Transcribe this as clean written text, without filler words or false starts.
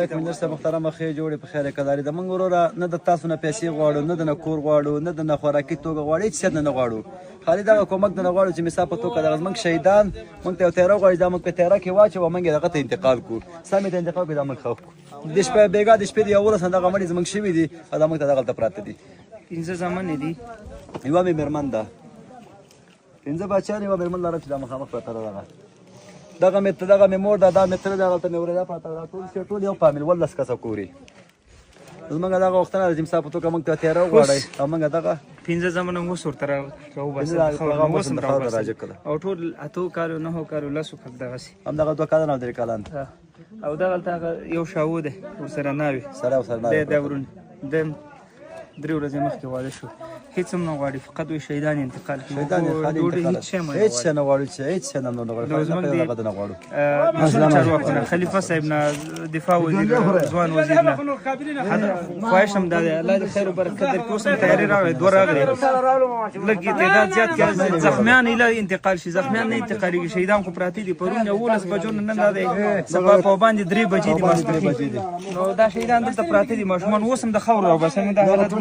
کمنډر صاحب محترمه ښې جوړې په خیر کداري د موږ وروره نه د تاسو نه پیسې غواړو، نه د نه کور غواړو، نه د نه خوراکي توګه غواړو، هېڅ شی نه غواړو. خالي دغه کومک نه غواړو چې مثال په توګه دغه زموږ شهیدان موږ ته یو تیاره غواړي، دا موږ په تیاره کې واچوو، موږ یې دغه ته انتقال کړو، سمې ته انتقال کړو، دا موږ ښه کړو. د شپې بېګا د شپې د 11 دغه مړي زموږ شوي دي او دا موږ ته دغلته پراته دي. 15 زامن دي، یوه مې مېرمن ده، 15 بچیان، یوه مېرمن لرم چې دا مخامخ پرته ده. دغه مې مور ده، دا مې تره ده، هغلته مې ورېده پرته ده، ټول یو فامیل 18 کسه کوري. زموږ دغه غوښتنه ده چې مثال په توګه موږ ته تیاره وغواړئ او موږ دغه 15 زامن اوس ورته راوباسئ او ټول 8 کالو 9 کالو 10 کال دغسې همدغه 2 کالان او 3 کالان او دغلته یو شاو دی ورسره ناوې دا ورونه د 3 ورځې مخکې واده شو. هېڅ هم نه غواړي، فقط وایي شهیدان انتقال کړي، ډوډۍ هېڅ شی نه غواړو، چې هېڅ شی نه غواړو. مسؤل چارواکو نه، خلیفه صاحب نه، دفاع وزیر، ځوان وزیر نه، خواهش هم دا دی الله دې خیر و برکت درکړي. اوس هم تیاري راغلې، 2 راغلې، لږ تعداد زیات کړه، زخمیان ایله انتقال شي، زخمیان نه انتقالېږي، شهیدان خو پراته دي. پرون 11 بجو نه دا دی، سبا په باندې 3 بجې دي، نو دا شهیدان دلته پراته دي، ماشومان اوس هم د خاورو راوباسي. دا حالت